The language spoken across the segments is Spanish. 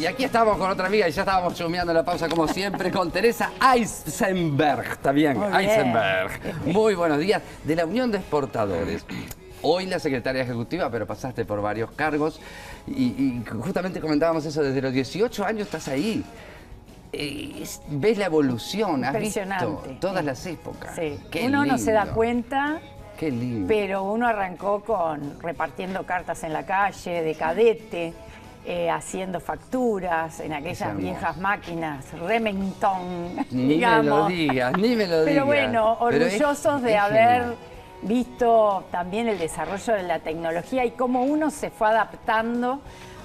Y aquí estamos con otra amiga y ya estábamos chumeando la pausa como siempre con Teresa Eisenberg. ¿Está bien? Muy bien. Eisenberg. Muy buenos días. De la Unión de Exportadores. Hoy la secretaria ejecutiva, pero pasaste por varios cargos y justamente comentábamos eso, desde los 18 años estás ahí. Ves la evolución, has visto todas las épocas. Sí. Qué Uno no se da lindo. cuenta, Qué lindo. pero uno arrancó repartiendo cartas en la calle, de cadete, haciendo facturas en aquellas viejas máquinas, Remington, Ni digamos. me lo digas, ni me lo digas. Pero bueno, Pero orgullosos de es haber genial. visto también el desarrollo de la tecnología y cómo uno se fue adaptando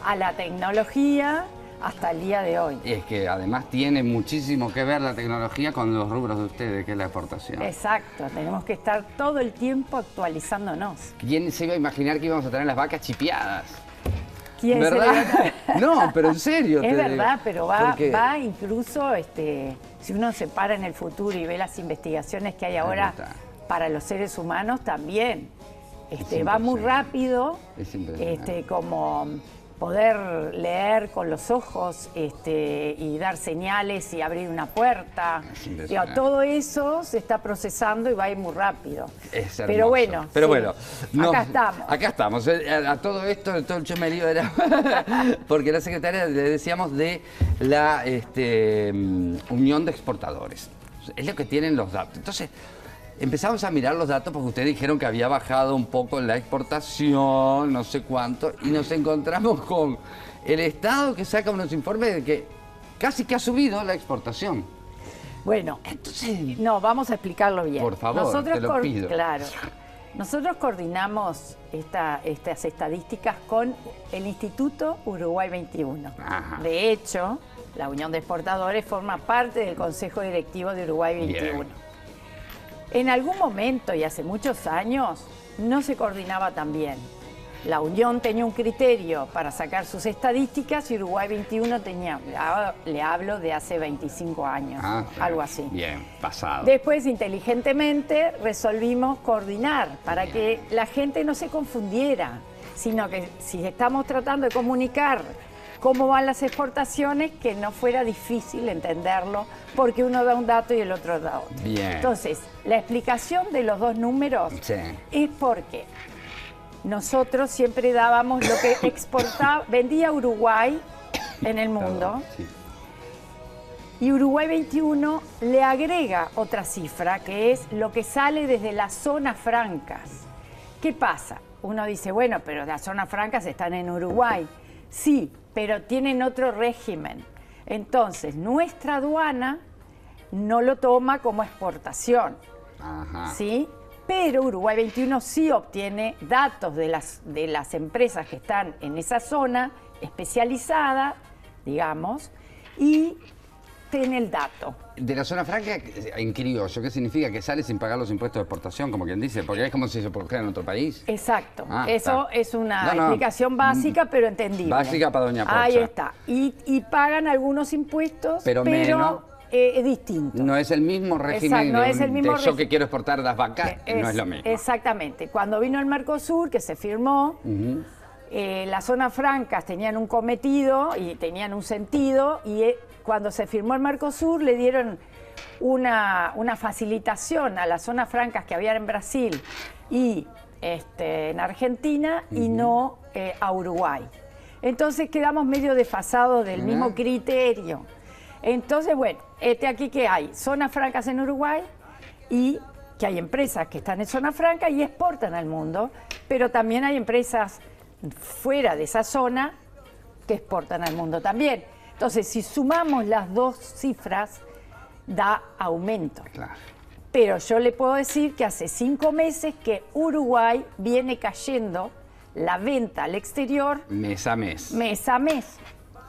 a la tecnología hasta el día de hoy. Es que además tiene muchísimo que ver la tecnología con los rubros de ustedes, que es la exportación. Exacto, tenemos que estar todo el tiempo actualizándonos. ¿Quién se iba a imaginar que íbamos a tener las vacas chipeadas? ¿Quién se ¿Verdad? No, pero en serio. Es te verdad, digo. pero Porque- va incluso, si uno se para en el futuro y ve las investigaciones que hay ahora está. para los seres humanos también, Es va muy impresionante. rápido, Es impresionante. como poder leer con los ojos y dar señales y abrir una puerta. Es impresionante. Todo eso se está procesando y va a ir muy rápido. Es hermoso. Pero bueno, Pero sí, bueno, acá estamos. Acá estamos. A todo esto, todo el chumerío era porque la secretaria le decíamos de la Unión de Exportadores. Es lo que tienen los datos. Entonces, empezamos a mirar los datos porque ustedes dijeron que había bajado un poco la exportación, no sé cuánto, y nos encontramos con el Estado que saca unos informes de que casi que ha subido la exportación. Bueno, Entonces, no, vamos a explicarlo bien. Por favor, te lo pido. Claro. Nosotros coordinamos estas estadísticas con el Instituto Uruguay 21. Ajá. De hecho, la Unión de Exportadores forma parte del Consejo Directivo de Uruguay 21. Bien. En algún momento, y hace muchos años, no se coordinaba tan bien. La Unión tenía un criterio para sacar sus estadísticas y Uruguay 21 tenía, le hablo de hace 25 años, algo así. Bien, pasado. Después, inteligentemente, resolvimos coordinar para que la gente no se confundiera, sino que si estamos tratando de comunicar cómo van las exportaciones, que no fuera difícil entenderlo, porque uno da un dato y el otro da otro. Bien. Entonces, la explicación de los dos números Sí. es porque nosotros siempre dábamos lo que vendía Uruguay en el mundo. Sí. Y Uruguay 21 le agrega otra cifra, que es lo que sale desde las zonas francas. ¿Qué pasa? Uno dice, bueno, pero las zonas francas están en Uruguay. Sí, pero tienen otro régimen. Entonces, nuestra aduana no lo toma como exportación, Ajá. ¿sí? Pero Uruguay 21 sí obtiene datos de las empresas que están en esa zona especializada, digamos, y tiene el dato. De la zona franca, en criollo, ¿qué significa? Que sale sin pagar los impuestos de exportación, como quien dice, porque es como si se produjera en otro país. Exacto. Ah, Eso está. es una No, no. explicación básica, pero entendible. Básica para doña Pocha. Ahí está. Y pagan algunos impuestos, Pero menos. Es distinto. No es el mismo régimen Exacto, no de, es el mismo de yo régimen. que quiero exportar las vacas, no es lo mismo. Exactamente. Cuando vino el Mercosur, que se firmó, las zonas francas tenían un cometido y tenían un sentido, y cuando se firmó el Mercosur le dieron una facilitación a las zonas francas que había en Brasil y en Argentina y no a Uruguay. Entonces quedamos medio desfasados del mismo criterio. Entonces, bueno, aquí que hay zonas francas en Uruguay y que hay empresas que están en zona franca y exportan al mundo, pero también hay empresas fuera de esa zona que exportan al mundo también. Entonces, si sumamos las dos cifras, da aumento. Claro. Pero yo le puedo decir que hace 5 meses que Uruguay viene cayendo la venta al exterior Mes a mes. mes a mes.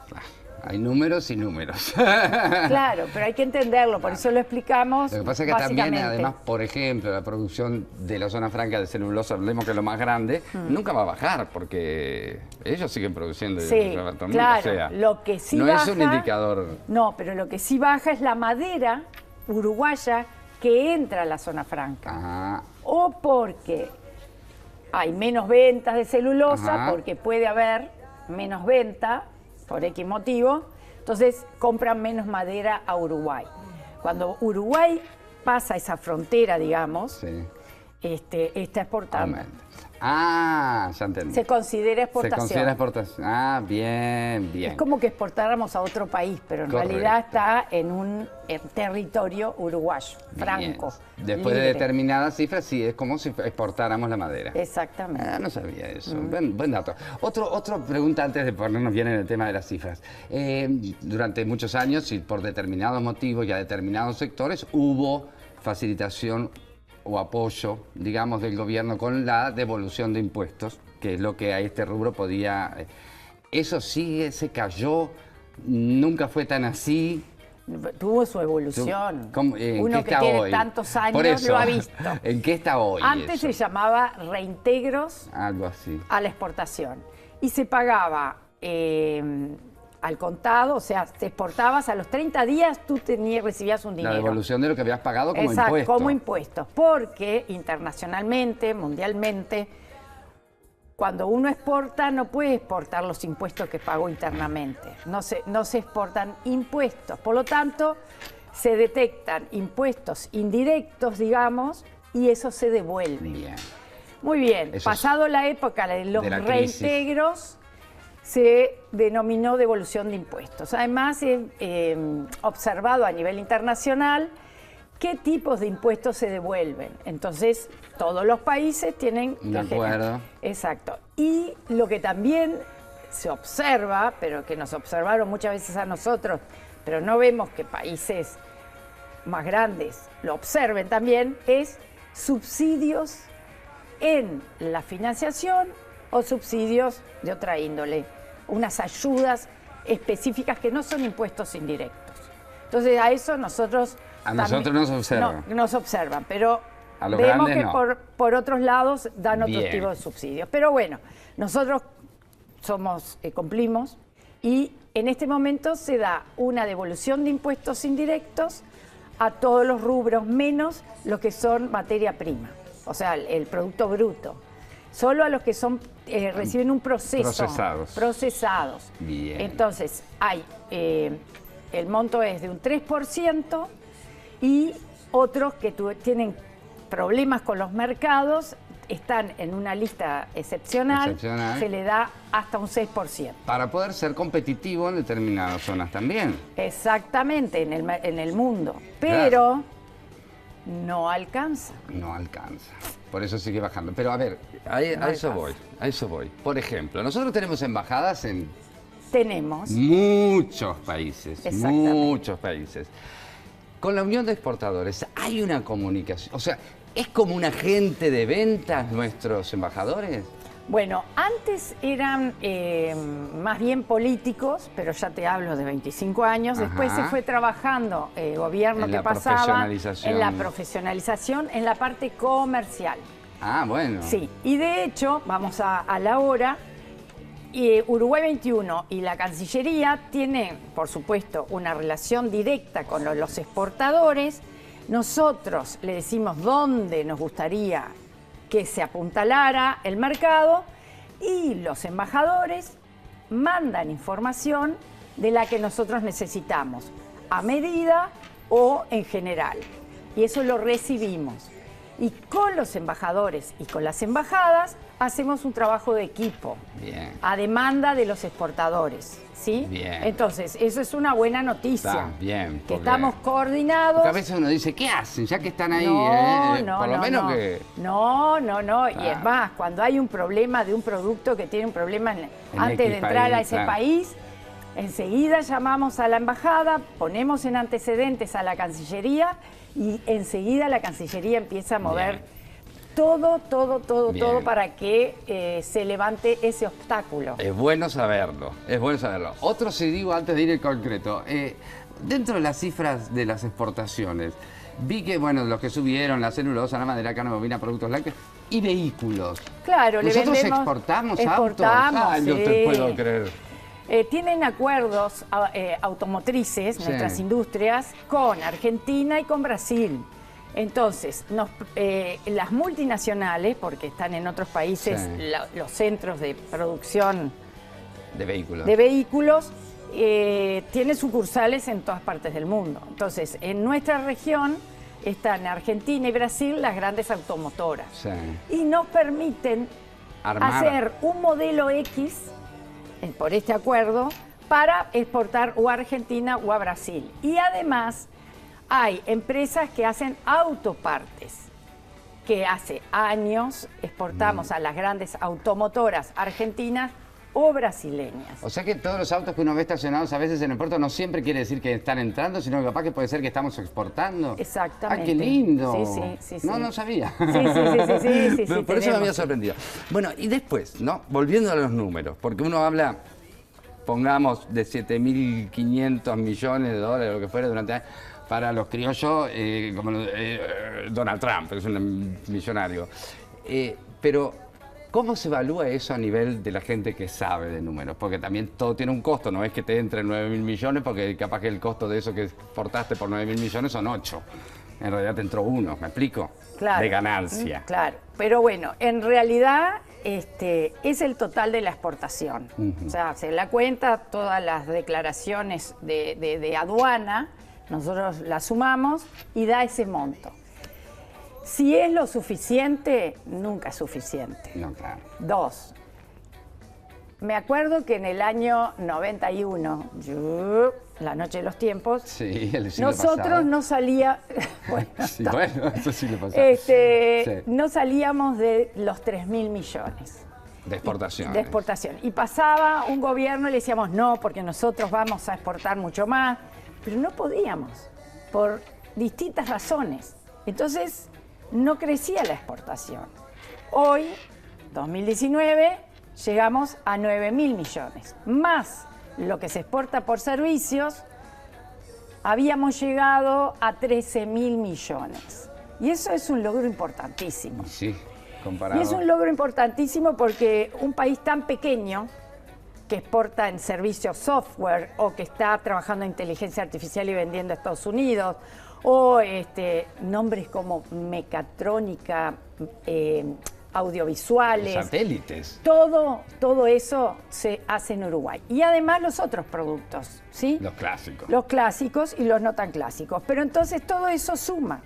Claro. Hay números y números. Claro, pero hay que entenderlo, por eso lo explicamos. Lo que pasa es que también, básicamente. además, por ejemplo, la producción de la zona franca de celulosa, hablemos que es lo más grande, nunca va a bajar porque ellos siguen produciendo. Sí, claro, o sea, lo que sí no baja, es un indicador. No, pero lo que sí baja es la madera uruguaya que entra a la zona franca. Ajá. O porque hay menos ventas de celulosa, Ajá. porque puede haber menos venta por X motivo, entonces compran menos madera a Uruguay. Cuando Uruguay pasa esa frontera, digamos, Sí. Está exportando. Aumenta. Ah, ya entendí. Se considera exportación. Se considera exportación. Ah, bien, bien. Es como que exportáramos a otro país, pero en Correcto. realidad está en un territorio uruguayo, franco. Bien. Después libre. de determinadas cifras, sí, es como si exportáramos la madera. Exactamente. Ah, no sabía eso. Buen dato. Otra pregunta antes de ponernos bien en el tema de las cifras. Durante muchos años y por determinados motivos y a determinados sectores hubo facilitación o apoyo, digamos, del gobierno con la devolución de impuestos, que es lo que a este rubro podía... Eso sigue, se cayó, nunca fue tan así. Tuvo su evolución. ¿En Uno qué que está tiene hoy? tantos años Por eso, lo ha visto. ¿En qué está hoy Antes eso? se llamaba reintegros Algo así. a la exportación y se pagaba al contado, o sea, te exportabas a los 30 días, tú recibías un dinero. La devolución de lo que habías pagado como Exacto, impuesto. como impuestos, porque internacionalmente, mundialmente, cuando uno exporta no puede exportar los impuestos que pagó internamente, no se exportan impuestos, por lo tanto se detectan impuestos indirectos, digamos, y eso se devuelve. Bien. Muy bien, Eso es pasado la época de los de la crisis. reintegros, se denominó devolución de impuestos. Además, he observado a nivel internacional qué tipos de impuestos se devuelven. Entonces, todos los países tienen... De acuerdo. Exacto. Y lo que también se observa, pero que nos observaron muchas veces a nosotros, pero no vemos que países más grandes lo observen también, es subsidios en la financiación o subsidios de otra índole, unas ayudas específicas que no son impuestos indirectos. Entonces a eso nosotros... A nosotros nos observan. No, nos observan, pero A los vemos grandes que no. por otros lados dan otro Bien. tipo de subsidios. Pero bueno, nosotros cumplimos y en este momento se da una devolución de impuestos indirectos a todos los rubros, menos los que son materia prima, o sea, el producto bruto. Solo a los que son reciben un proceso. Procesados. Bien. Entonces, el monto es de un 3% y otros que tienen problemas con los mercados están en una lista excepcional, se le da hasta un 6%. Para poder ser competitivo en determinadas zonas también. Exactamente, en el mundo. Pero no alcanza. No alcanza. Por eso sigue bajando. Pero a ver, a eso voy. Por ejemplo, nosotros tenemos embajadas en Tenemos. muchos países. Exactamente. Muchos países. Con la Unión de Exportadores hay una comunicación. O sea, ¿es como un agente de ventas nuestros embajadores? Bueno, antes eran más bien políticos, pero ya te hablo de 25 años. Ajá. Después se fue trabajando gobierno En que la pasaba profesionalización. en la profesionalización, en la parte comercial. Ah, bueno. Sí, y de hecho, vamos a la hora, Uruguay 21 y la Cancillería tienen, por supuesto, una relación directa con los exportadores. Nosotros le decimos dónde nos gustaría que se apuntalara el mercado y los embajadores mandan información de la que nosotros necesitamos, a medida o en general. Y eso lo recibimos. Y con los embajadores y con las embajadas hacemos un trabajo de equipo, Bien. a demanda de los exportadores, ¿sí? Bien. Entonces, eso es una buena noticia. Está bien, Que porque- estamos coordinados. Porque a veces uno dice, ¿qué hacen? Ya que están ahí, por lo menos que... No. Y Ah. es más, cuando hay un problema de un producto que tiene un problema antes de X entrar a país, ese claro. país, enseguida llamamos a la embajada, ponemos en antecedentes a la Cancillería y enseguida la Cancillería empieza a mover Bien. todo Bien. para que se levante ese obstáculo. Es bueno saberlo, es bueno saberlo. Otro, si digo, antes de ir al concreto, dentro de las cifras de las exportaciones, vi que, bueno, los que subieron, la celulosa, la madera, carne bovina, productos lácteos y vehículos. Claro, ¿Nosotros le vendemos... exportamos Exportamos, autos? No te sí. puedo creer. Tienen acuerdos automotrices, Sí. nuestras industrias, con Argentina y con Brasil. Entonces, las multinacionales, porque están en otros países Sí. los centros de producción de vehículos, tiene sucursales en todas partes del mundo. Entonces, en nuestra región están Argentina y Brasil las grandes automotoras. Sí. Y nos permiten hacer un modelo X, por este acuerdo, para exportar o a Argentina o a Brasil. Y además hay empresas que hacen autopartes, que hace años exportamos a las grandes automotoras argentinas o brasileñas. O sea que todos los autos que uno ve estacionados a veces en el puerto no siempre quiere decir que están entrando, sino que capaz que puede ser que estamos exportando. Exactamente. ¡Ay, qué lindo! Sí. No sabía. Sí, Por eso me había sorprendido. Bueno, y después, ¿no? Volviendo a los números, porque uno habla, pongamos, de 7.500 millones de dólares, lo que fuera, durante años, para los criollos, como Donald Trump, que es un millonario. Pero, ¿cómo se evalúa eso a nivel de la gente que sabe de números? Porque también todo tiene un costo, no es que te entren 9.000 millones, porque capaz que el costo de eso que exportaste por 9.000 millones son 8. En realidad te entró 1, ¿me explico? Claro. De ganancia. Claro, pero bueno, en realidad es el total de la exportación. O sea, se la cuenta todas las declaraciones de aduana, nosotros las sumamos y da ese monto. Si es lo suficiente, nunca es suficiente. No, claro. 2. Me acuerdo que en el año 91, la noche de los tiempos, sí, el siglo nosotros pasado. no salía, bueno, sí, bueno, eso sí le pasaba. no salíamos de los 3.000 millones. De exportación. De exportación. Y pasaba un gobierno y le decíamos, no, porque nosotros vamos a exportar mucho más, pero no podíamos, por distintas razones. Entonces, no crecía la exportación. Hoy, 2019, llegamos a 9.000 millones. Más lo que se exporta por servicios, habíamos llegado a 13.000 millones. Y eso es un logro importantísimo. Sí, comparado. Y es un logro importantísimo porque un país tan pequeño que exporta en servicios software o que está trabajando en inteligencia artificial y vendiendo a Estados Unidos, o nombres como mecatrónica, audiovisuales. Satélites. Todo eso se hace en Uruguay. Y además los otros productos, ¿sí? Los clásicos. Los clásicos y los no tan clásicos. Pero entonces todo eso suma.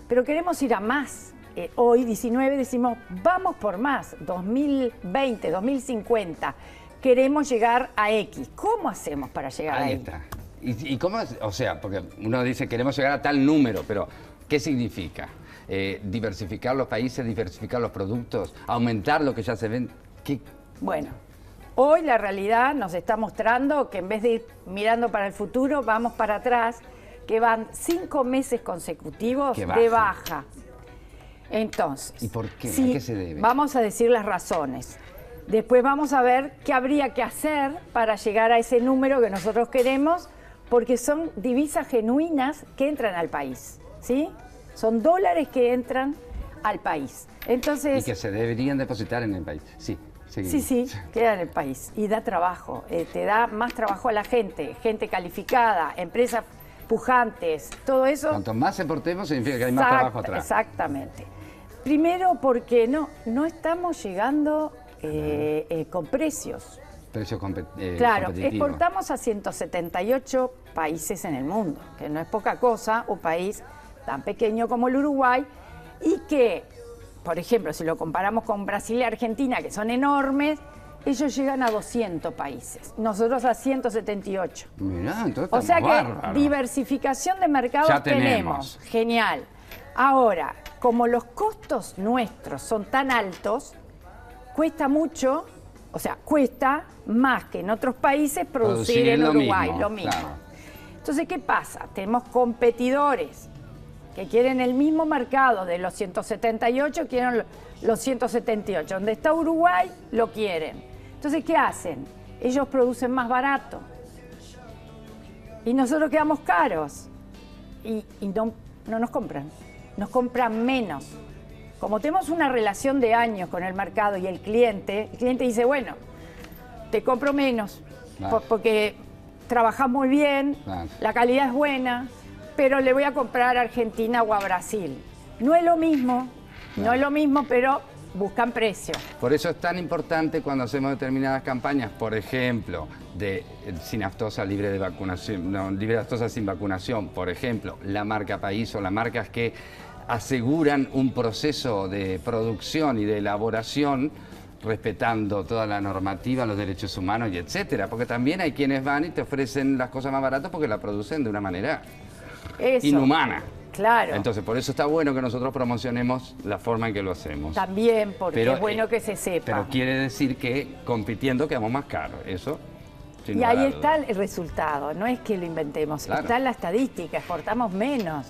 Pero queremos ir a más. Hoy, 19, decimos, vamos por más. 2020, 2050. Queremos llegar a X. ¿Cómo hacemos para llegar ahí? Ahí está. ¿Y cómo es? O sea, porque uno dice queremos llegar a tal número, pero ¿qué significa? Diversificar los países, diversificar los productos, aumentar lo que ya se ven. ¿Qué? Bueno, hoy la realidad nos está mostrando que en vez de ir mirando para el futuro, vamos para atrás, que van 5 meses consecutivos de baja. Entonces, ¿y por qué? Sí, ¿a qué se debe? Vamos a decir las razones. Después vamos a ver qué habría que hacer para llegar a ese número que nosotros queremos, porque son divisas genuinas que entran al país, ¿sí? Son dólares que entran al país. Entonces, y que se deberían depositar en el país. Sí, seguimos. Sí, queda en el país y da trabajo. Te da más trabajo a la gente calificada, empresas pujantes, todo eso. Cuanto más exportemos significa que hay más trabajo atrás. Exactamente. Primero porque no estamos llegando con precios. Precios Claro, competitivos. exportamos a 178 países en el mundo, que no es poca cosa, un país tan pequeño como el Uruguay, y que, por ejemplo, si lo comparamos con Brasil y Argentina, que son enormes, ellos llegan a 200 países, nosotros a 178. Mirá, entonces O sea que bárbaro. diversificación de mercados Ya tenemos. Genial. Ahora, como los costos nuestros son tan altos, cuesta mucho, o sea, cuesta más que en otros países producir en Uruguay, lo mismo. Claro. Entonces, ¿qué pasa? Tenemos competidores que quieren el mismo mercado de los 178, quieren los 178. Donde está Uruguay, lo quieren. Entonces, ¿qué hacen? Ellos producen más barato. Y nosotros quedamos caros. Y no nos compran. Nos compran menos. Como tenemos una relación de años con el mercado y el cliente dice, bueno, te compro menos, Claro. porque trabajas muy bien, Claro. la calidad es buena, pero le voy a comprar a Argentina o a Brasil. No es lo mismo, Claro. pero buscan precio. Por eso es tan importante cuando hacemos determinadas campañas, por ejemplo, de sin aftosa libre de vacunación, no, libre de aftosa sin vacunación, por ejemplo, la marca País o las marcas que aseguran un proceso de producción y de elaboración respetando toda la normativa, los derechos humanos y etcétera, porque también hay quienes van y te ofrecen las cosas más baratas porque la producen de una manera inhumana. Claro. Entonces, por eso está bueno que nosotros promocionemos la forma en que lo hacemos. También, porque Pero, es bueno que se sepa. Pero quiere decir que compitiendo quedamos más caros, eso. Y ahí está el resultado, no es que lo inventemos, Claro. está en la estadística, exportamos menos.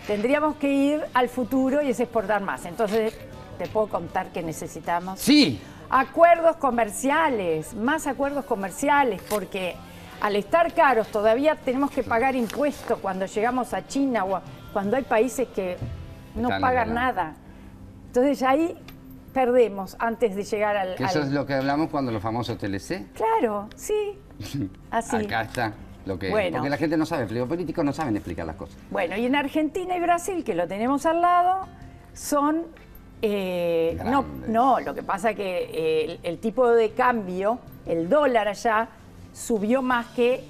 Tendríamos que ir al futuro y es exportar más. Entonces, ¿te puedo contar que necesitamos? Sí. Acuerdos comerciales, más acuerdos comerciales, porque al estar caros todavía tenemos que pagar impuestos cuando llegamos a China o cuando hay países que no Están pagan en la- nada. Entonces ahí perdemos antes de llegar al... Que eso es lo que hablamos cuando los famosos TLC. Claro, sí, así. Acá está lo que... Bueno. Porque la gente no sabe, los políticos no saben explicar las cosas. Bueno, y en Argentina y Brasil, que lo tenemos al lado, son... no, lo que pasa que el tipo de cambio, el dólar allá, subió más que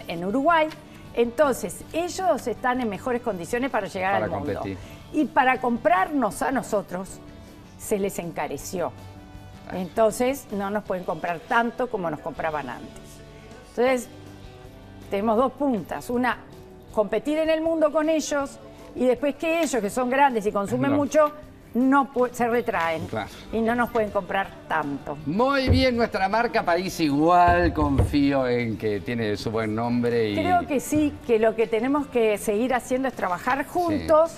en Uruguay. Entonces, ellos están en mejores condiciones para llegar Para al mundo. competir. Y para comprarnos a nosotros, se les encareció. Entonces, no nos pueden comprar tanto como nos compraban antes. Entonces, tenemos dos puntas. Una, competir en el mundo con ellos, y después que ellos, que son grandes y consumen No. mucho, se retraen. Claro. Y no nos pueden comprar tanto. Muy bien, nuestra marca País igual, confío en que tiene su buen nombre y... Creo que sí, que lo que tenemos que seguir haciendo es trabajar juntos,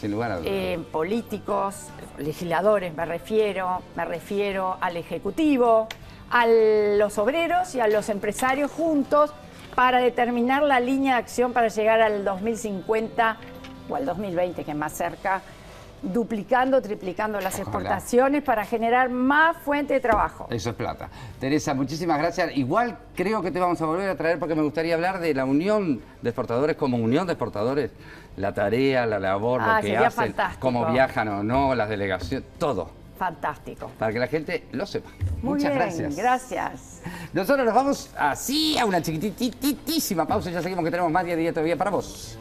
Sin lugar a dudas. políticos, legisladores me refiero al Ejecutivo, a los obreros y a los empresarios juntos para determinar la línea de acción para llegar al 2050 o al 2020, que es más cerca, duplicando, triplicando las Ojalá. exportaciones para generar más fuente de trabajo. Eso es plata. Teresa, muchísimas gracias. Igual creo que te vamos a volver a traer porque me gustaría hablar de la unión de exportadores como unión de exportadores. La tarea, la labor, lo que Sería hacen, fantástico. cómo viajan o no, las delegaciones, todo. Fantástico. Para que la gente lo sepa. Muy Muchas bien, gracias. gracias. Nosotros nos vamos así a una chiquititísima pausa y ya seguimos que tenemos más día todavía para vos.